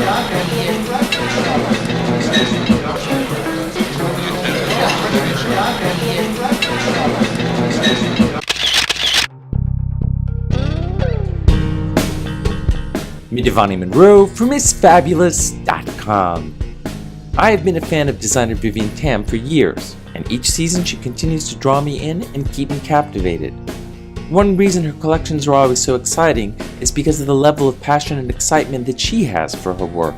Me Devani Monroe for MissFabulous.com. I have been a fan of designer Vivienne Tam for years, and each season she continues to draw me in and keep me captivated. One reason her collections are always so exciting is because of the level of passion and excitement that she has for her work.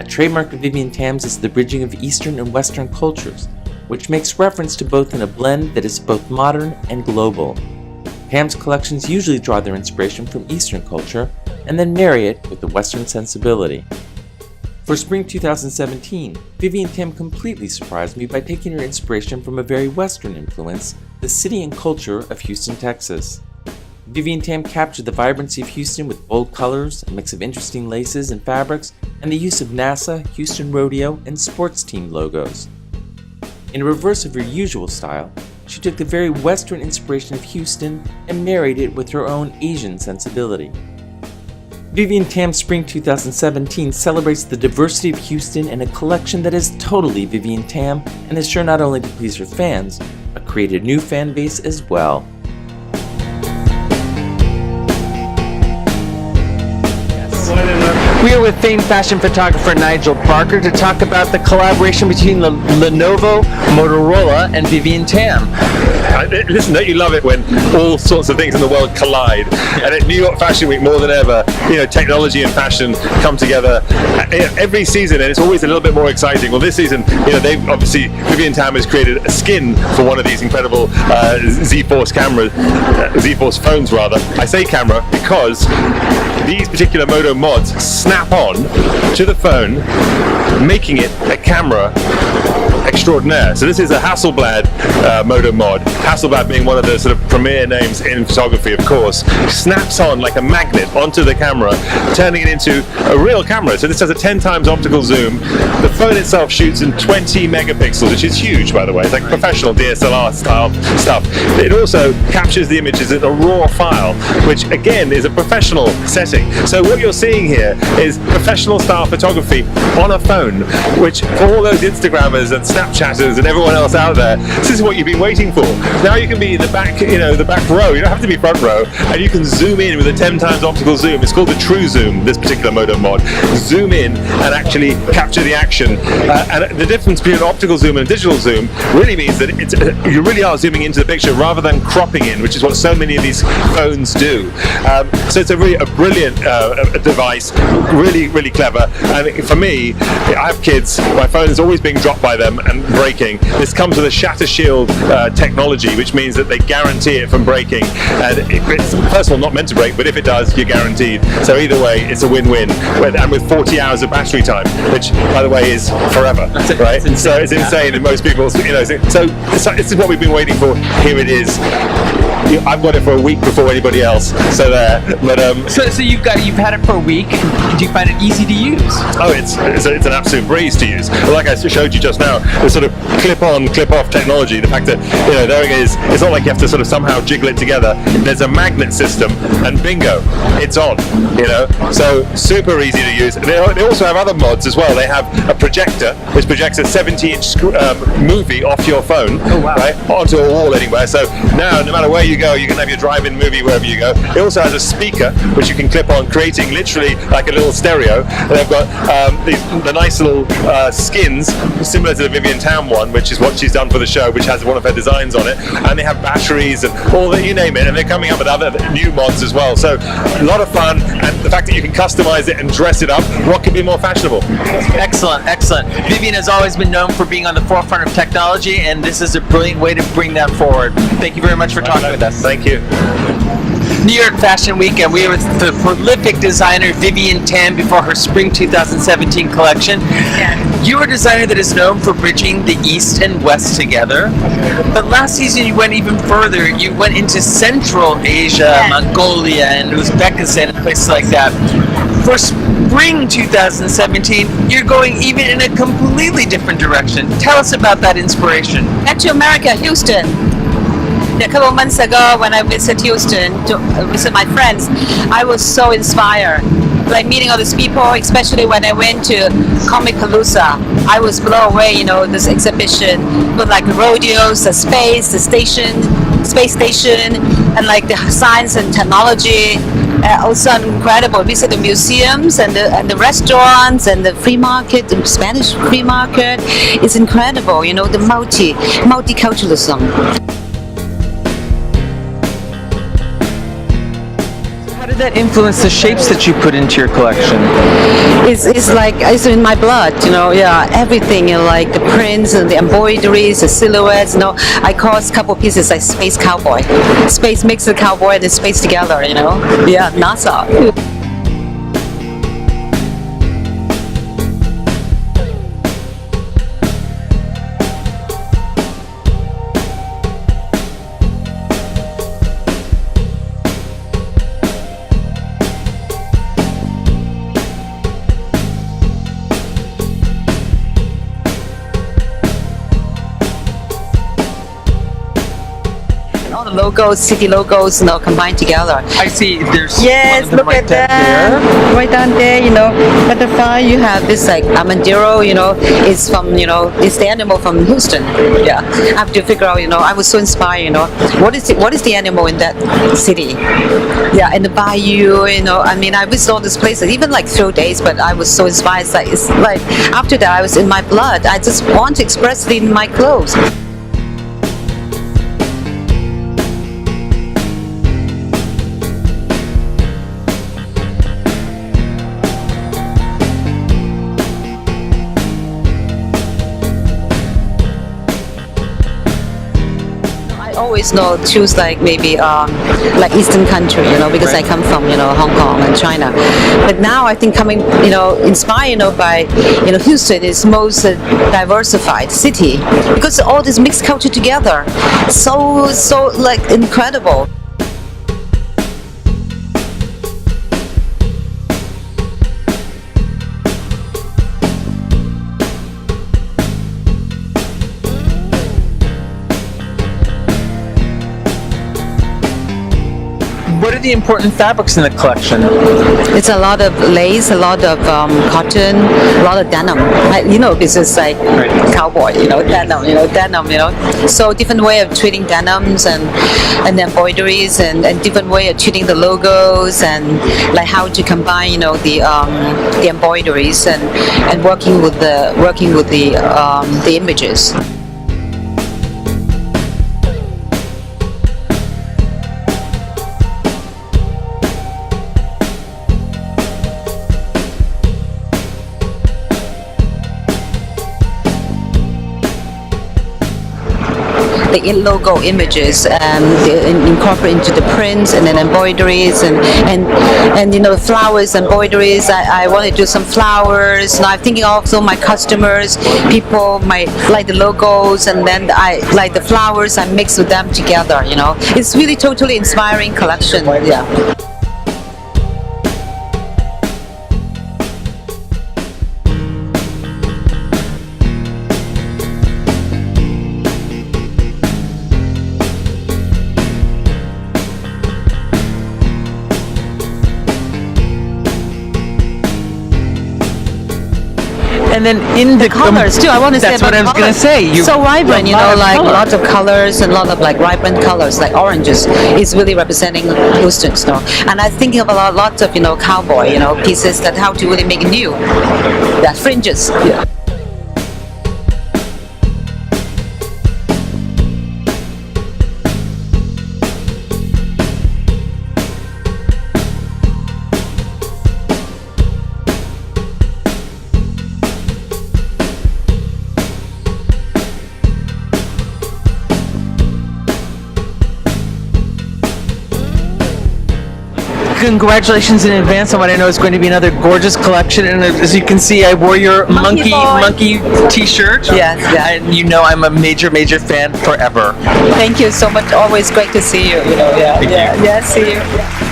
A trademark of Vivienne Tam's is the bridging of Eastern and Western cultures, which makes reference to both in a blend that is both modern and global. Tam's collections usually draw their inspiration from Eastern culture and then marry it with the Western sensibility. For spring 2017, Vivienne Tam completely surprised me by taking her inspiration from a very Western influence, the city and culture of Houston, Texas. Vivienne Tam captured the vibrancy of Houston with bold colors, a mix of interesting laces and fabrics, and the use of NASA, Houston Rodeo, and sports team logos. In a reverse of her usual style, she took the very Western inspiration of Houston and married it with her own Asian sensibility. Vivienne Tam Spring 2017 celebrates the diversity of Houston in a collection that is totally Vivienne Tam and is sure not only to please her fans, but create a new fan base as well. We are with famed fashion photographer Nigel Barker to talk about the collaboration between Lenovo, Motorola, and Vivienne Tam. Listen, don't you love it when all sorts of things in the world collide? And at New York Fashion Week, more than ever, technology and fashion come together every season, and it's always a little bit more exciting. Well, this season, they've obviously, Vivienne Tam has created a skin for one of these incredible Z-Force cameras, Z-Force phones rather. I say camera because these particular Moto mods snap on to the phone, making it a camera extraordinaire. So this is a Hasselblad Moto mod. Hasselblad being one of the sort of premier names in photography, of course, snaps on like a magnet onto the camera, turning it into a real camera. So this has a 10 times optical zoom. The phone itself shoots in 20 megapixels, which is huge, by the way. It's like professional DSLR style stuff. It also captures the images in a raw file, which again is a professional setting. So what you're seeing here is professional style photography on a phone, which for all those Instagrammers and Snapchatters and everyone else out there, this is what you've been waiting for. Now you can be in the back, the back row. You don't have to be front row, and you can zoom in with a 10 times optical zoom. It's called the True Zoom, this particular Moto mod. Zoom in and actually capture the action. And the difference between an optical zoom and a digital zoom really means that you really are zooming into the picture rather than cropping in, which is what so many of these phones do. So it's a brilliant device, really, really clever. And for me, I have kids. My phone is always being dropped by them and breaking. This comes with a shatter shield technology, which means that they guarantee it from breaking. And it's first of all not meant to break, but if it does, you're guaranteed. So either way, it's a win-win. And with 40 hours of battery time, which by the way is forever, right? So it's insane, and most people, so this is what we've been waiting for. Here it is. I've got it for a week before anybody else. So there, but So you've had it for a week. Do you find it easy to use? Oh, it's an absolute breeze to use. Like I showed you just now, the sort of clip-on, clip-off technology. The fact that there it is. It's not like you have to sort of somehow jiggle it together. There's a magnet system, and bingo, it's on. So super easy to use. They also have other mods as well. They have a projector which projects a 70-inch movie off your phone, right, onto a wall anywhere. So now, no matter where you go, you can have your drive-in movie wherever you go. It also has a speaker which you can clip on, creating literally like a little stereo. And they've got the nice little skins similar to the Vivienne Tam one, which is what she's done for the show, which has one of her designs on it. And they have batteries and all that, you name it. And they're coming up with other new mods as well. So a lot of fun, and the fact that you can customize it and dress it up, what could be more fashionable? Excellent, excellent. Vivienne has always been known for being on the forefront of technology, and this is a brilliant way to bring that forward. Thank you very much for talking with us. Thank you. New York Fashion Week, and we were with the prolific designer Vivienne Tam before her Spring 2017 collection. You're a designer that is known for bridging the East and West together, but last season you went even further. You went into Central Asia, Mongolia, and Uzbekistan, and places like that. For Spring 2017, you're going even in a completely different direction. Tell us about that inspiration. Back to America, Houston. A couple of months ago when I visited Houston to visit my friends, I was so inspired like meeting all these people, especially when I went to Comicpalooza. I was blown away, this exhibition with like the rodeos, the space station, and like the science and technology. Also incredible. Visit the museums and the restaurants and the free market, the Spanish free market. It's incredible, the multiculturalism. How did that influence the shapes that you put into your collection? It's like it's in my blood, everything, like the prints and the embroideries, the silhouettes. I call a couple pieces like space cowboy. Space makes the cowboy and the space together. NASA. All the logos, city logos, combined together. I see. There's Yes, one of them look right at down that. there. Right down there, butterfly. You have this like armadillo. It's from it's the animal from Houston. Yeah, I have to figure out. I was so inspired. What is the animal in that city? Yeah, and the bayou. I visited all these places, even like 3 days. But I was so inspired. It's like after that, I was in my blood. I just want to express it in my clothes. Always choose like maybe like Eastern country, because I come from Hong Kong and China. But now I think coming inspired by Houston is most diversified city because all this mixed culture together, so like incredible. What are the important fabrics in the collection? It's a lot of lace, a lot of cotton, a lot of denim. Because it's like cowboy, denim. So different way of treating denims and embroideries and different way of treating the logos and like how to combine, the embroideries and working with the images. The logo images and incorporate into the prints and then embroideries and the flowers embroideries. I want to do some flowers. Now I'm thinking also my customers, people might like the logos and then I like the flowers. I mix with them together. It's really totally inspiring collection. Yeah. And then in the colors too. I want to say that's about what I was going to say. So vibrant, like lots of colors and a lot of like vibrant colors, like oranges is really representing Houston. And I'm thinking about lots of cowboy pieces that how to really make it new. That fringes. Yeah. Congratulations in advance on what I know is going to be another gorgeous collection. And as you can see, I wore your monkey t-shirt. Yes, yeah. And I'm a major fan forever. Thank you so much. Always great to see you. Thank you. Yeah, see you.